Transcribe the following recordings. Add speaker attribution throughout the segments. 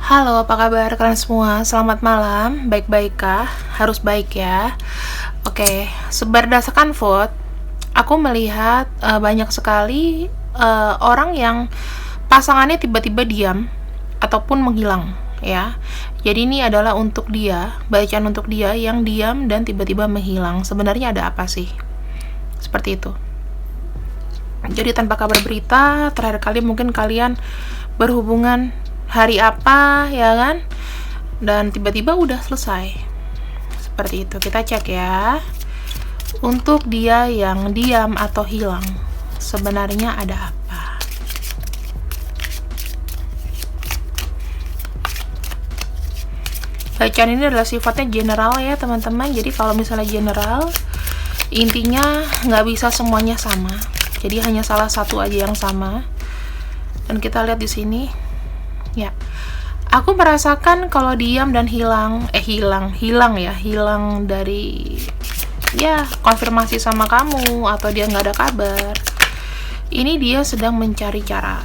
Speaker 1: Halo, apa kabar kalian semua? Selamat malam, baik-baik kah? Harus baik ya. Oke, berdasarkan vote, aku melihat banyak sekali orang yang pasangannya tiba-tiba diam ataupun menghilang ya. Jadi ini adalah untuk dia, bacaan untuk dia yang diam dan tiba-tiba menghilang. Sebenarnya ada apa sih? Seperti itu. Jadi tanpa kabar berita, terakhir kali mungkin kalian berhubungan hari apa, ya kan? Dan tiba-tiba udah selesai. Seperti itu. Kita cek ya. Untuk dia yang diam atau hilang, sebenarnya ada apa? Bacaan ini adalah sifatnya general ya teman-teman. Jadi kalau misalnya general, intinya nggak bisa semuanya sama. Jadi hanya salah satu aja yang sama. Dan kita lihat di sini. Ya, aku merasakan kalau diam dan hilang dari ya konfirmasi sama kamu atau dia nggak ada kabar. Ini dia sedang mencari cara,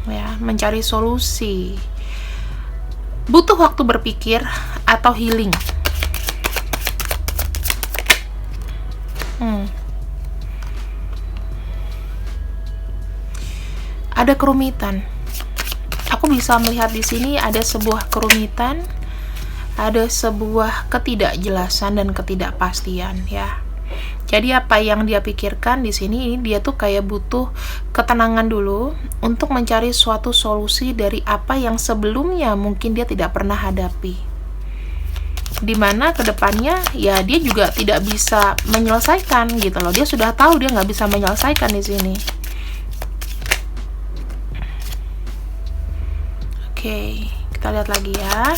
Speaker 1: ya, mencari solusi. Butuh waktu berpikir atau healing. Ada kerumitan. Aku bisa melihat di sini ada sebuah kerumitan, ada sebuah ketidakjelasan dan ketidakpastian ya. Jadi apa yang dia pikirkan di sini, dia tuh kayak butuh ketenangan dulu untuk mencari suatu solusi dari apa yang sebelumnya mungkin dia tidak pernah hadapi. Dimana kedepannya ya dia juga tidak bisa menyelesaikan gitu loh. Dia sudah tahu dia nggak bisa menyelesaikan di sini. Oke, kita lihat lagi ya.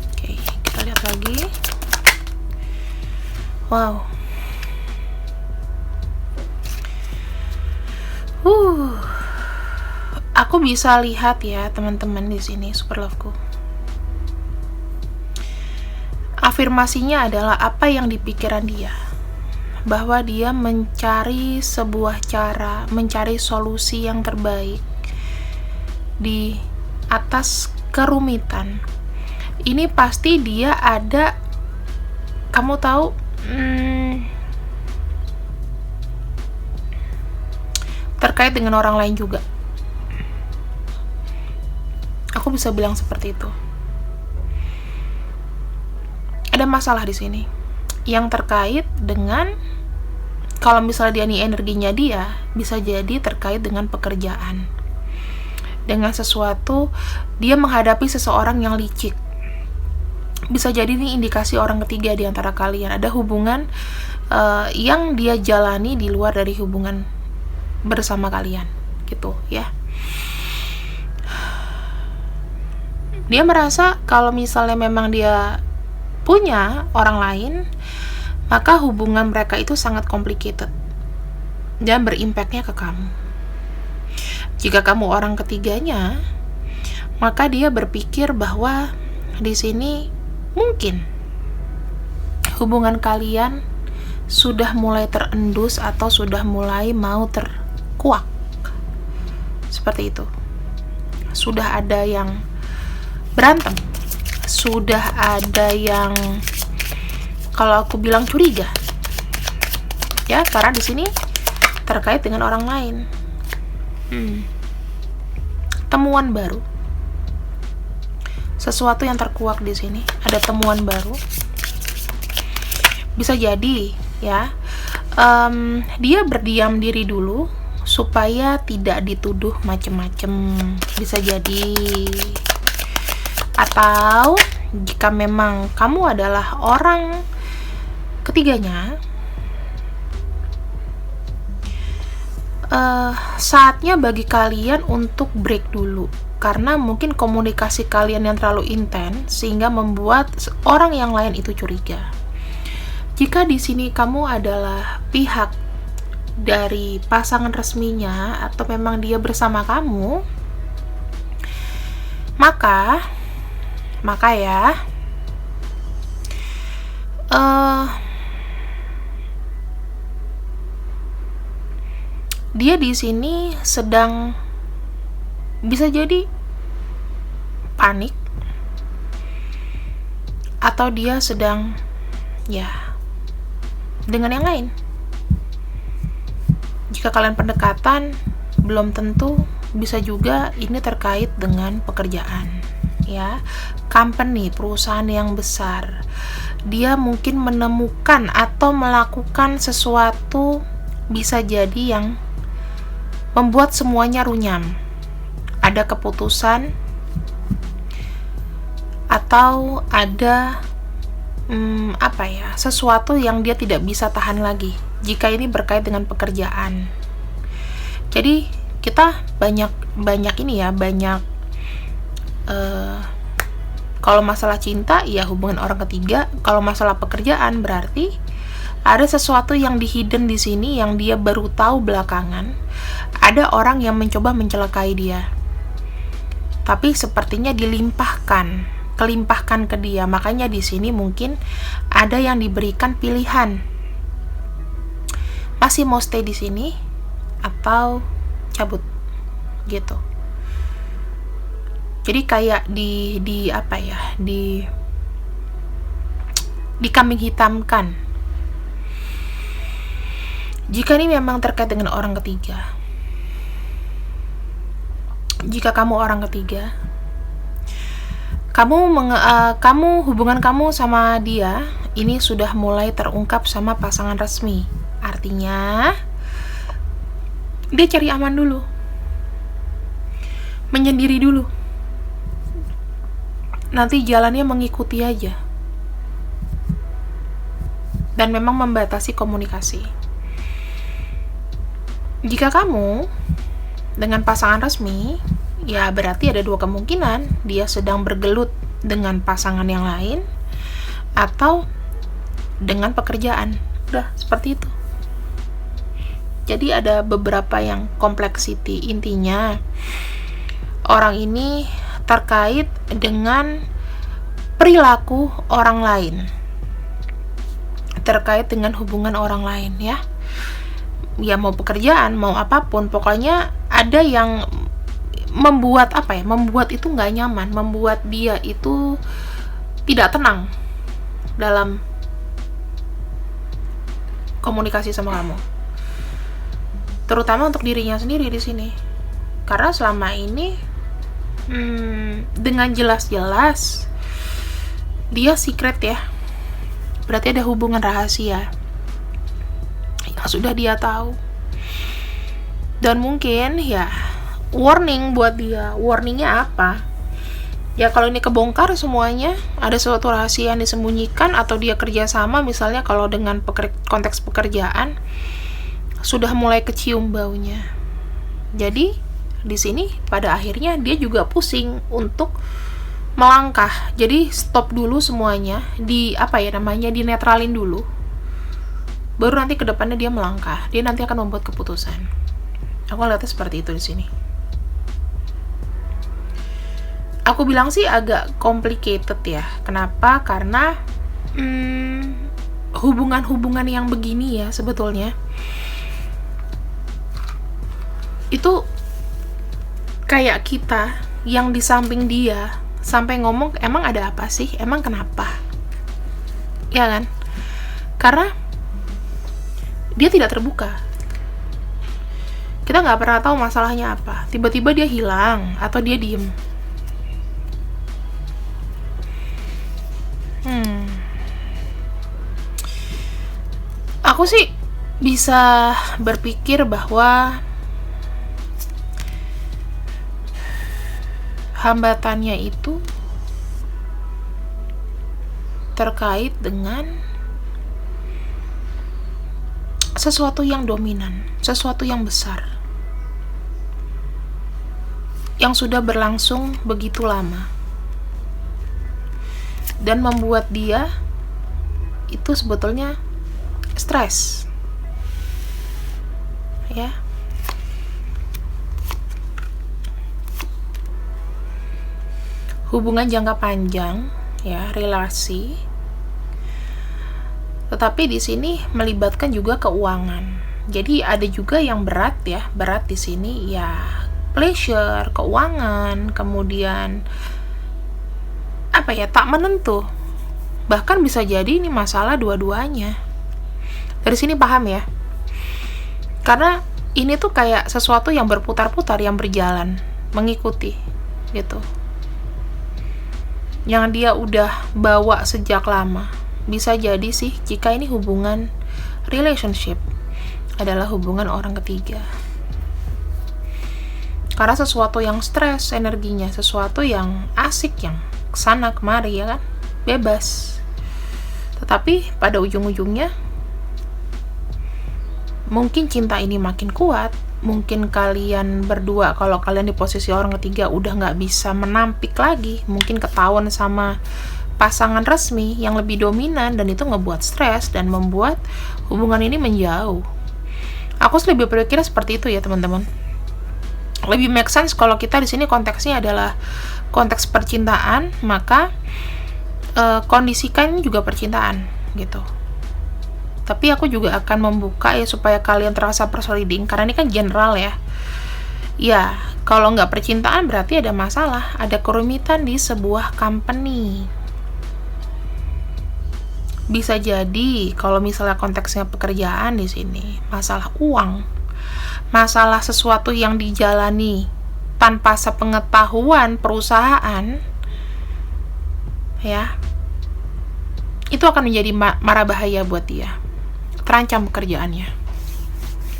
Speaker 1: Oke, kita lihat lagi. Wow. Aku bisa lihat ya teman-teman di sini, super loveku. Afirmasinya adalah apa yang dipikiran dia. Bahwa dia mencari sebuah cara, mencari solusi yang terbaik di atas kerumitan. Ini pasti dia ada, kamu tahu, terkait dengan orang lain juga. Aku bisa bilang seperti itu. Ada masalah di sini yang terkait dengan, kalau misalnya dia nih energinya dia bisa jadi terkait dengan pekerjaan, dengan sesuatu, dia menghadapi seseorang yang licik. Bisa jadi nih indikasi orang ketiga di antara kalian, ada hubungan yang dia jalani di luar dari hubungan bersama kalian gitu ya. Dia merasa kalau misalnya memang dia punya orang lain, maka hubungan mereka itu sangat complicated dan berimpaknya ke kamu. Jika kamu orang ketiganya, maka dia berpikir bahwa di sini mungkin hubungan kalian sudah mulai terendus atau sudah mulai mau terkuak. Seperti itu. Sudah ada yang berantem, sudah ada yang, kalau aku bilang, curiga ya, karena di sini terkait dengan orang lain. Temuan baru, sesuatu yang terkuak di sini, ada temuan baru. Bisa jadi ya, dia berdiam diri dulu supaya tidak dituduh macem-macem. Bisa jadi. Atau jika memang kamu adalah orang ketiganya, saatnya bagi kalian untuk break dulu, karena mungkin komunikasi kalian yang terlalu intens sehingga membuat orang yang lain itu curiga. Jika di sini kamu adalah pihak dari pasangan resminya atau memang dia bersama kamu, maka ya dia di sini sedang Bisa jadi panik, atau dia sedang dengan yang lain. Jika kalian pendekatan, belum tentu, bisa juga ini terkait dengan pekerjaan, company, perusahaan yang besar. Dia mungkin menemukan atau melakukan sesuatu, bisa jadi yang membuat semuanya runyam. Ada keputusan atau ada sesuatu yang dia tidak bisa tahan lagi jika ini berkait dengan pekerjaan. Jadi kita banyak kalau masalah cinta hubungan orang ketiga. Kalau masalah pekerjaan berarti ada sesuatu yang di-hidden di sini yang dia baru tahu belakangan. Ada orang yang mencoba mencelakai dia, tapi sepertinya kelimpahkan ke dia. Makanya di sini mungkin ada yang diberikan pilihan, masih mau stay di sini atau cabut gitu. Jadi kayak dikambing hitamkan. Jika ini memang terkait dengan orang ketiga, jika kamu orang ketiga, kamu hubungan kamu sama dia ini sudah mulai terungkap sama pasangan resmi. Artinya dia cari aman dulu, menyendiri dulu, nanti jalannya mengikuti aja, dan memang membatasi komunikasi. Jika kamu dengan pasangan resmi, berarti ada dua kemungkinan. Dia sedang bergelut dengan pasangan yang lain atau dengan pekerjaan. Udah, seperti itu. Jadi ada beberapa yang kompleksiti. Intinya, orang ini terkait dengan perilaku orang lain, terkait dengan hubungan orang lain, mau pekerjaan, mau apapun, pokoknya ada yang membuat itu nggak nyaman, membuat dia itu tidak tenang dalam komunikasi sama kamu, terutama untuk dirinya sendiri di sini. Karena selama ini dengan jelas-jelas dia secret, berarti ada hubungan rahasia yang sudah dia tahu, dan mungkin warning buat dia. Warningnya apa? Kalau ini kebongkar semuanya, ada suatu rahasia yang disembunyikan, atau dia kerjasama, misalnya kalau dengan konteks pekerjaan, sudah mulai kecium baunya. Jadi di sini pada akhirnya dia juga pusing untuk melangkah. Jadi stop dulu semuanya, dinetralin dulu, baru nanti ke depannya dia melangkah. Dia nanti akan membuat keputusan. Aku lihatnya seperti itu di sini. Aku bilang sih agak complicated Kenapa? Karena hubungan-hubungan yang begini sebetulnya itu kayak kita yang di samping dia sampai ngomong, emang ada apa sih? Emang kenapa? Ya kan? Karena dia tidak terbuka. Kita nggak pernah tahu masalahnya apa. Tiba-tiba dia hilang atau dia diem. Aku sih bisa berpikir bahwa hambatannya itu terkait dengan sesuatu yang dominan, sesuatu yang besar, yang sudah berlangsung begitu lama, dan membuat dia itu sebetulnya stres, hubungan jangka panjang, relasi. Tetapi di sini melibatkan juga keuangan. Jadi ada juga yang berat di sini, pleasure, keuangan, kemudian tak menentu. Bahkan bisa jadi ini masalah dua-duanya. Dari sini paham ya? Karena ini tuh kayak sesuatu yang berputar-putar, yang berjalan, mengikuti gitu. Yang dia udah bawa sejak lama. Bisa jadi sih jika ini hubungan relationship adalah hubungan orang ketiga. Karena sesuatu yang stres energinya, sesuatu yang asik, yang kesana kemari ya kan, bebas. Tetapi pada ujung-ujungnya mungkin cinta ini makin kuat, mungkin kalian berdua, kalau kalian di posisi orang ketiga udah gak bisa menampik lagi, mungkin ketahuan sama pasangan resmi yang lebih dominan, dan itu ngebuat stres dan membuat hubungan ini menjauh. Aku sih lebih berpikir seperti itu ya teman-teman. Lebih make sense kalau kita di sini konteksnya adalah konteks percintaan, maka kondisikan juga percintaan gitu. Tapi aku juga akan membuka ya supaya kalian terasa persoliding, karena ini kan general ya. Ya, kalau nggak percintaan berarti ada masalah, ada kerumitan di sebuah company. Bisa jadi kalau misalnya konteksnya pekerjaan di sini, masalah uang, masalah sesuatu yang dijalani tanpa sepengetahuan perusahaan, ya, itu akan menjadi mara bahaya buat dia, terancam pekerjaannya,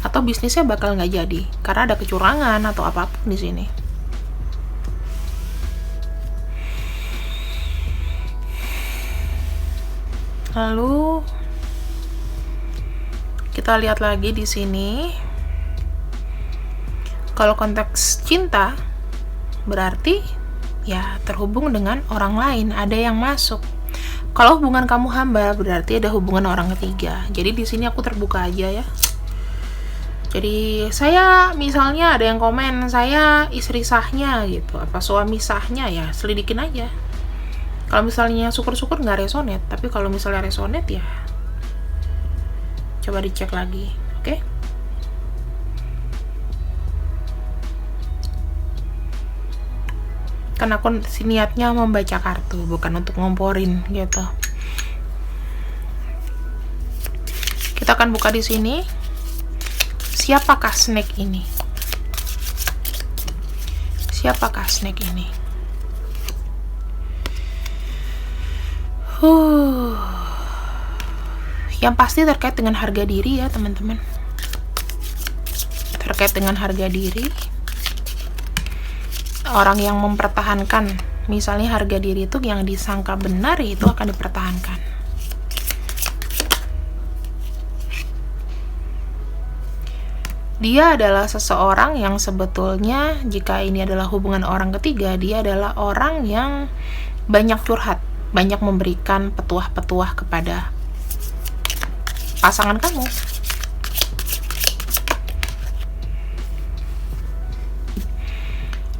Speaker 1: atau bisnisnya bakal nggak jadi karena ada kecurangan atau apapun di sini. Lalu kita lihat lagi di sini. Kalau konteks cinta berarti ya terhubung dengan orang lain, ada yang masuk. Kalau hubungan kamu hamba berarti ada hubungan orang ketiga. Jadi di sini aku terbuka aja ya. Jadi saya misalnya ada yang komen saya istri sahnya gitu, apa suami sahnya, ya selidikin aja. Kalau misalnya syukur-syukur nggak resonate, tapi kalau misalnya resonate ya coba dicek lagi, oke? Karena aku niatnya membaca kartu, bukan untuk ngomporin gitu. Kita akan buka di sini. Siapakah snake ini? Siapakah snake ini? Yang pasti terkait dengan harga diri ya teman-teman. Terkait dengan harga diri. Orang yang mempertahankan, misalnya harga diri itu yang disangka benar, itu akan dipertahankan. Dia adalah seseorang yang sebetulnya, jika ini adalah hubungan orang ketiga, dia adalah orang yang banyak curhat, banyak memberikan petuah-petuah kepada pasangan kamu.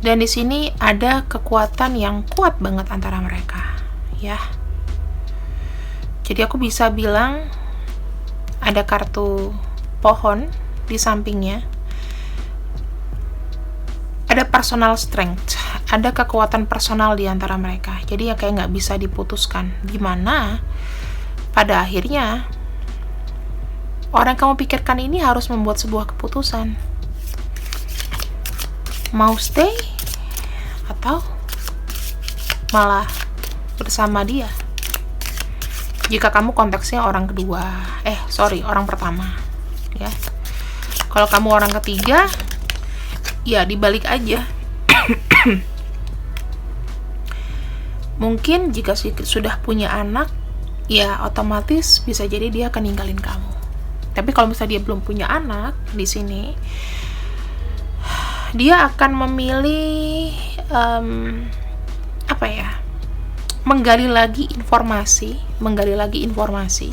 Speaker 1: Dan di sini ada kekuatan yang kuat banget antara mereka, ya. Jadi aku bisa bilang ada kartu pohon di sampingnya. Ada personal strength, ada kekuatan personal di antara mereka. Jadi ya kayak nggak bisa diputuskan. Dimana pada akhirnya orang yang kamu pikirkan ini harus membuat sebuah keputusan. Mau stay atau malah bersama dia. Jika kamu konteksnya orang kedua, orang pertama, ya. Kalau kamu orang ketiga, ya dibalik aja. Mungkin jika sudah punya anak, ya otomatis bisa jadi dia akan ninggalin kamu. Tapi kalau misalnya dia belum punya anak di sini, dia akan memilih menggali lagi informasi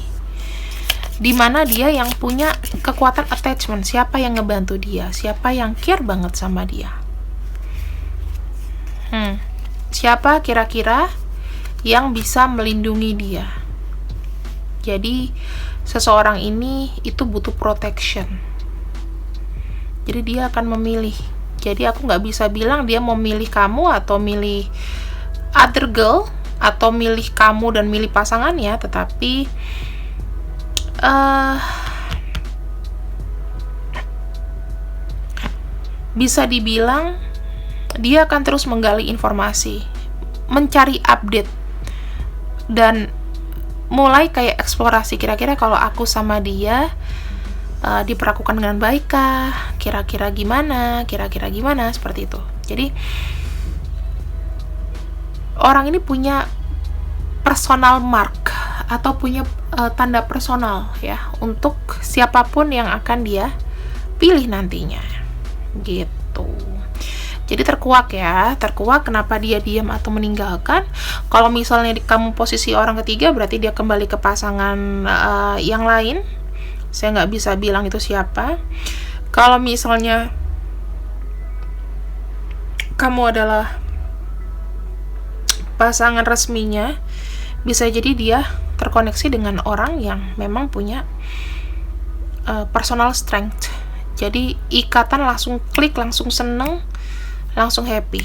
Speaker 1: di mana dia yang punya kekuatan attachment, siapa yang ngebantu dia, siapa yang care banget sama dia, siapa kira-kira yang bisa melindungi dia. Jadi seseorang ini itu butuh protection, jadi dia akan memilih Jadi aku nggak bisa bilang dia mau milih kamu atau milih other girl, atau milih kamu dan milih pasangannya, tetapi bisa dibilang dia akan terus menggali informasi, mencari update, dan mulai kayak eksplorasi, kira-kira kalau aku sama dia diperlakukan dengan baik kah, kira-kira gimana, seperti itu. Jadi orang ini punya personal mark atau punya tanda personal ya untuk siapapun yang akan dia pilih nantinya gitu. Jadi terkuak kenapa dia diam atau meninggalkan. Kalau misalnya kamu posisi orang ketiga, berarti dia kembali ke pasangan yang lain. Saya nggak bisa bilang itu siapa. Kalau misalnya kamu adalah pasangan resminya, bisa jadi dia terkoneksi dengan orang yang memang punya personal strength. Jadi ikatan langsung klik, langsung seneng, langsung happy,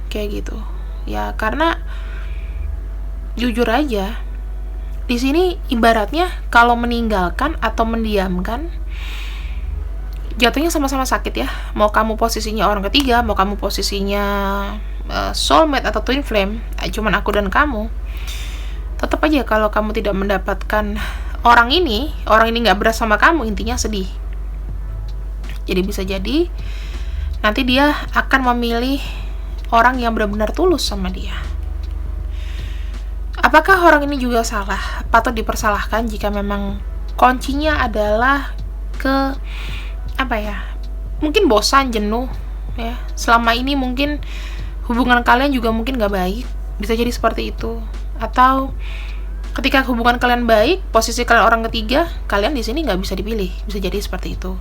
Speaker 1: kayak gitu. Ya karena jujur aja, di sini ibaratnya kalau meninggalkan atau mendiamkan, jatuhnya sama-sama sakit ya. Mau kamu posisinya orang ketiga, mau kamu posisinya soulmate atau twin flame, cuman aku dan kamu, tetap aja kalau kamu tidak mendapatkan orang ini nggak berat sama kamu, intinya sedih. Jadi bisa jadi nanti dia akan memilih orang yang benar-benar tulus sama dia. Apakah orang ini juga salah? Patut dipersalahkan jika memang kuncinya adalah mungkin bosan, jenuh ya. Selama ini mungkin hubungan kalian juga mungkin gak baik, bisa jadi seperti itu. Atau ketika hubungan kalian baik, posisi kalian orang ketiga, kalian di sini nggak bisa dipilih, bisa jadi seperti itu.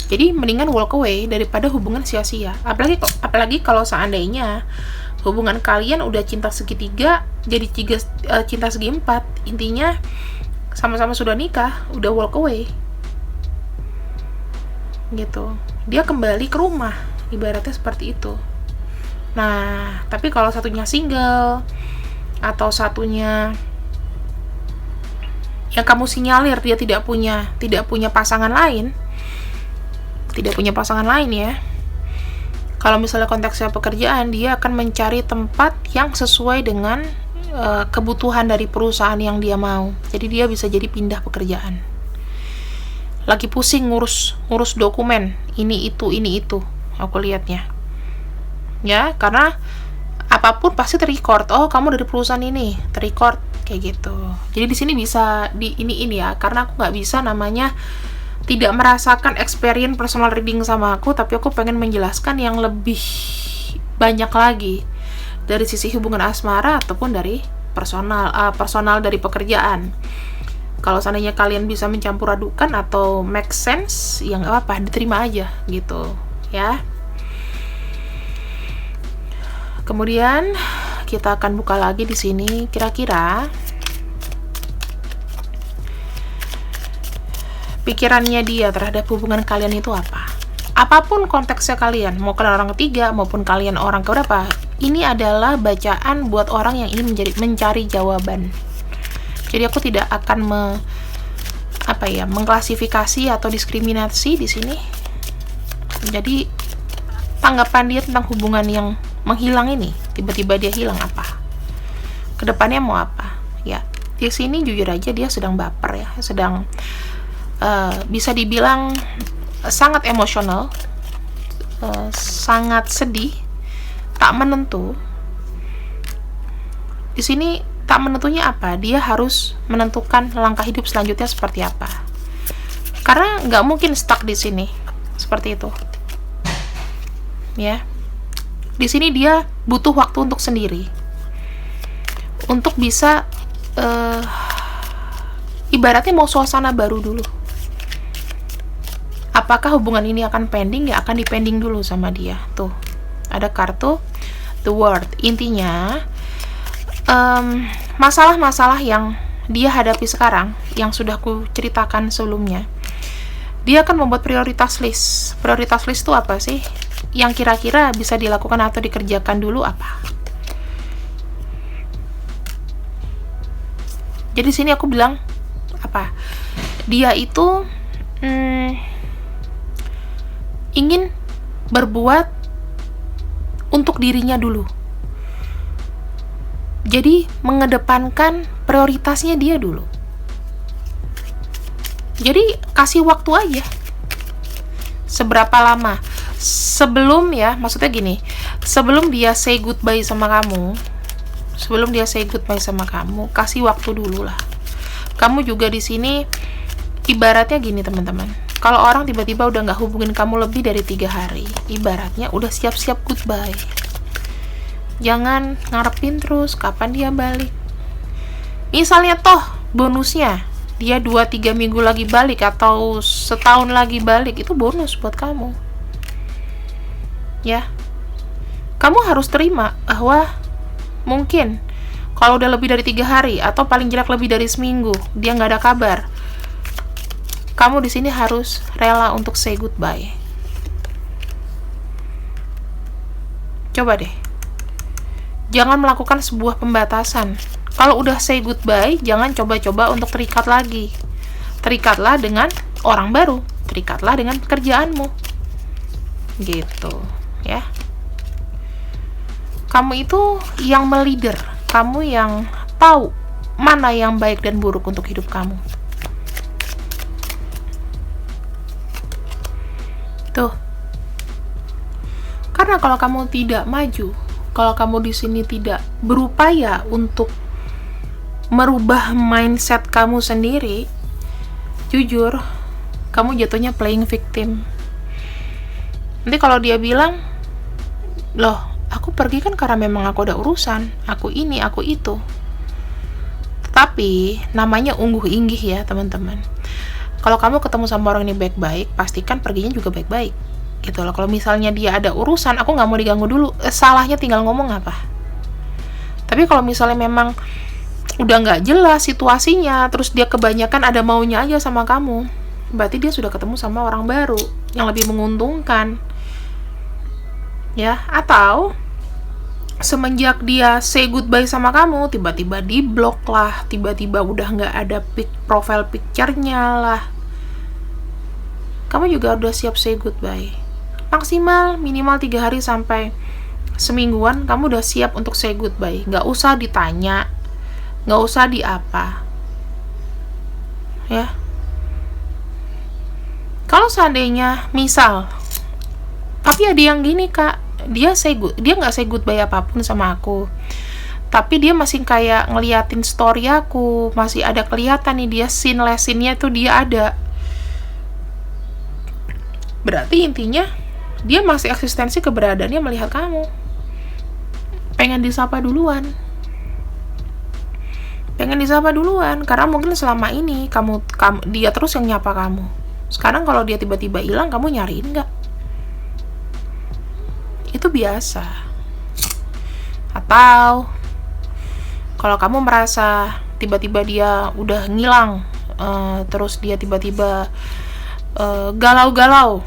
Speaker 1: Jadi mendingan walk away daripada hubungan sia-sia. Apalagi kalau seandainya hubungan kalian udah cinta segitiga jadi cinta segi empat, intinya sama-sama sudah nikah, udah walk away gitu. Dia kembali ke rumah, ibaratnya seperti itu. Nah, tapi kalau satunya single atau satunya yang kamu sinyalir dia tidak punya pasangan lain, ya. Kalau misalnya konteksnya pekerjaan, dia akan mencari tempat yang sesuai dengan kebutuhan dari perusahaan yang dia mau. Jadi dia bisa jadi pindah pekerjaan. Lagi pusing ngurus dokumen, ini itu, aku lihatnya. Ya, karena apapun pasti terrecord. Oh, kamu dari perusahaan ini, terrecord kayak gitu. Jadi di sini bisa ini ya, karena aku nggak bisa namanya tidak merasakan experience personal reading sama aku, tapi aku pengen menjelaskan yang lebih banyak lagi dari sisi hubungan asmara ataupun dari personal dari pekerjaan. Kalau seandainya kalian bisa mencampur adukan atau make sense, ya nggak apa-apa, diterima aja gitu ya. Kemudian kita akan buka lagi di sini, kira-kira pikirannya dia terhadap hubungan kalian itu apa. Apapun konteksnya kalian, mau kalian orang ketiga maupun kalian orang keberapa, ini adalah bacaan buat orang yang ingin mencari jawaban. Jadi aku tidak akan mengklasifikasi atau diskriminasi di sini. Jadi tanggapan dia tentang hubungan yang menghilang ini, tiba-tiba dia hilang apa? Kedepannya mau apa? Ya, di sini jujur aja dia sedang baper ya, sedang bisa dibilang sangat emosional, sangat sedih, tak menentu. Di sini tak menentunya apa? Dia harus menentukan langkah hidup selanjutnya seperti apa. Karena nggak mungkin stuck di sini seperti itu. Ya, di sini dia butuh waktu untuk sendiri, untuk bisa ibaratnya mau suasana baru dulu. Apakah hubungan ini akan pending? Ya akan dipending dulu sama dia. Tuh, ada kartu The World. Intinya masalah-masalah yang dia hadapi sekarang, yang sudah aku ceritakan sebelumnya, dia akan membuat prioritas list. Prioritas list itu apa sih? yang kira-kira bisa dilakukan atau dikerjakan dulu apa? Jadi sini aku bilang apa? Dia itu ingin berbuat untuk dirinya dulu. Jadi mengedepankan prioritasnya dia dulu. Jadi kasih waktu aja. Seberapa lama? Sebelum ya, maksudnya gini, sebelum dia say goodbye sama kamu, kasih waktu dulu lah. Kamu juga di sini ibaratnya gini teman-teman. Kalau orang tiba-tiba udah nggak hubungin kamu lebih dari 3 hari, ibaratnya udah siap-siap goodbye. Jangan ngarepin terus kapan dia balik. Misalnya toh bonusnya dia 2-3 minggu lagi balik atau setahun lagi balik, itu bonus buat kamu. Ya. Kamu harus terima bahwa mungkin kalau udah lebih dari 3 hari atau paling jelek lebih dari seminggu dia nggak ada kabar, kamu di sini harus rela untuk say goodbye. Coba deh, jangan melakukan sebuah pembatasan. Kalau udah say goodbye, jangan coba-coba untuk terikat lagi. Terikatlah dengan orang baru, terikatlah dengan pekerjaanmu, gitu ya. Kamu itu yang meleader, kamu yang tahu mana yang baik dan buruk untuk hidup kamu. Tuh. Karena kalau kamu tidak maju, kalau kamu di sini tidak berupaya untuk merubah mindset kamu sendiri, jujur, kamu jatuhnya playing victim. Nanti kalau dia bilang, loh, aku pergi kan karena memang aku ada urusan, aku ini, aku itu. Tapi namanya ungguh-inggih ya teman-teman. Kalau kamu ketemu sama orang ini baik-baik, pastikan perginya juga baik-baik. Gitu loh. Kalau misalnya dia ada urusan, aku nggak mau diganggu dulu, salahnya tinggal ngomong apa. Tapi kalau misalnya memang udah nggak jelas situasinya, terus dia kebanyakan ada maunya aja sama kamu, berarti dia sudah ketemu sama orang baru yang lebih menguntungkan. Ya, atau semenjak dia say goodbye sama kamu, tiba-tiba di blok lah, tiba-tiba udah nggak ada profile picture-nya lah, kamu juga udah siap say goodbye. Maksimal minimal 3 hari sampai semingguan kamu udah siap untuk say goodbye. Nggak usah ditanya, nggak usah di apa ya. Kalau seandainya misal, tapi ada yang gini kak, dia nggak say goodbye apapun sama aku, tapi dia masih kayak ngeliatin story aku, masih ada kelihatan nih dia scene-nya tuh dia ada. Berarti intinya dia masih eksistensi keberadaannya melihat kamu, pengen disapa duluan, karena mungkin selama ini kamu dia terus yang nyapa kamu. Sekarang kalau dia tiba-tiba hilang, kamu nyariin nggak? Itu biasa. Atau kalau kamu merasa tiba-tiba dia udah ngilang, terus dia tiba-tiba galau-galau,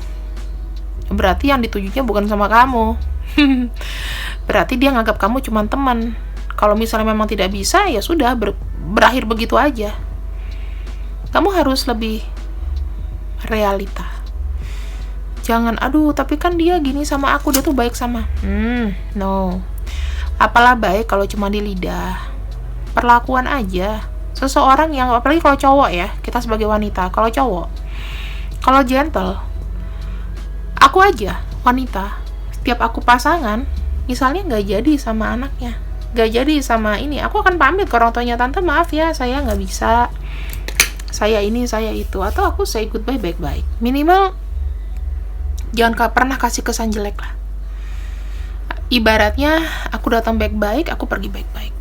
Speaker 1: berarti yang ditujunya bukan sama kamu. Berarti dia nganggap kamu cuma teman. Kalau misalnya memang tidak bisa, ya sudah, berakhir begitu aja. Kamu harus lebih realita. Jangan, aduh, tapi kan dia gini sama aku, dia tuh baik sama. No. Apalah baik kalau cuma di lidah. Perlakuan aja. Seseorang yang, apalagi kalau cowok ya, kita sebagai wanita, kalau cowok, kalau gentle, aku aja, wanita, setiap aku pasangan, misalnya nggak jadi sama anaknya, nggak jadi sama ini, aku akan pamit ke orang tuanya, tante maaf ya, saya nggak bisa, saya ini, saya itu, atau aku say goodbye baik-baik. Minimal jangan pernah kasih kesan jelek lah. Ibaratnya aku datang baik-baik, aku pergi baik-baik.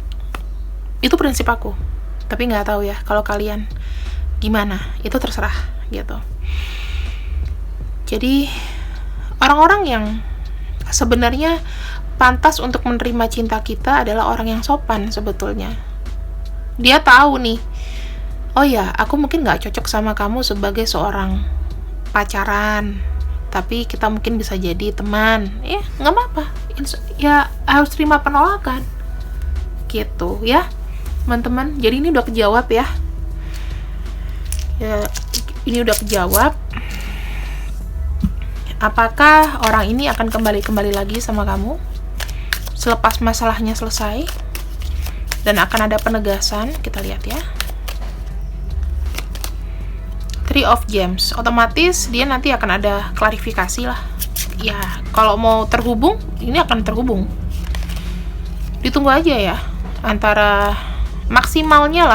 Speaker 1: Itu prinsip aku. Tapi nggak tahu ya kalau kalian gimana, itu terserah gitu. Jadi orang-orang yang sebenarnya pantas untuk menerima cinta kita adalah orang yang sopan sebetulnya. Dia tahu nih, oh ya, aku mungkin nggak cocok sama kamu sebagai seorang pacaran, tapi kita mungkin bisa jadi teman. Ya nggak apa-apa, ya harus terima penolakan gitu ya teman-teman. Jadi ini udah kejawab ya, ini udah kejawab. Apakah orang ini akan kembali lagi sama kamu selepas masalahnya selesai dan akan ada penegasan? Kita lihat ya. Three of Gems, otomatis dia nanti akan ada klarifikasi lah ya. Kalau mau terhubung, ini akan terhubung. Ditunggu aja ya, antara maksimalnya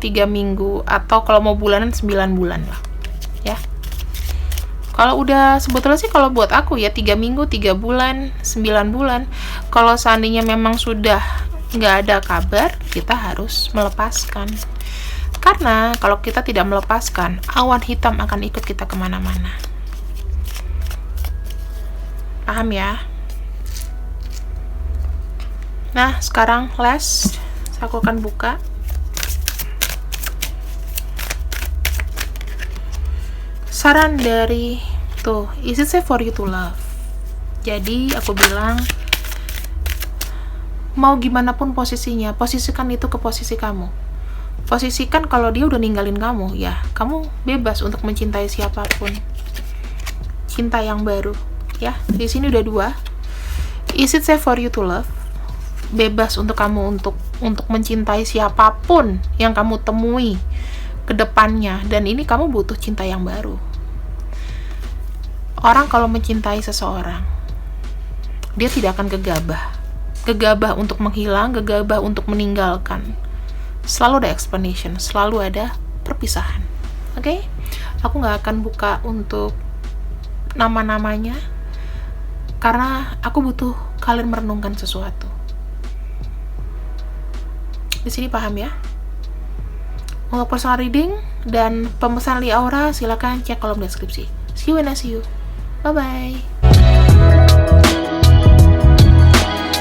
Speaker 1: 3 minggu, atau kalau mau bulanan 9 bulan lah ya. Kalau udah, sebetulnya sih kalau buat aku ya 3 minggu, 3 bulan, 9 bulan. Kalau seandainya memang sudah nggak ada kabar, kita harus melepaskan. Karena kalau kita tidak melepaskan, awan hitam akan ikut kita kemana-mana. Paham ya? Nah, sekarang last, aku akan buka. Saran dari tuh, is it safe for you to love? Jadi aku bilang, mau gimana pun posisinya, posisikan itu ke posisi kamu. Posisikan kalau dia udah ninggalin kamu, ya kamu bebas untuk mencintai siapapun. Cinta yang baru, ya. Di sini udah 2. Is it safe for you to love? Bebas untuk kamu untuk mencintai siapapun yang kamu temui ke depannya, dan ini kamu butuh cinta yang baru. Orang kalau mencintai seseorang, dia tidak akan gegabah untuk menghilang, gegabah untuk meninggalkan. Selalu ada explanation, selalu ada perpisahan. Oke? Aku nggak akan buka untuk nama-namanya, karena aku butuh kalian merenungkan sesuatu. Di sini paham ya? Untuk personal reading dan pemesan Li Aura, silakan cek kolom deskripsi. See you when I see you. Bye-bye.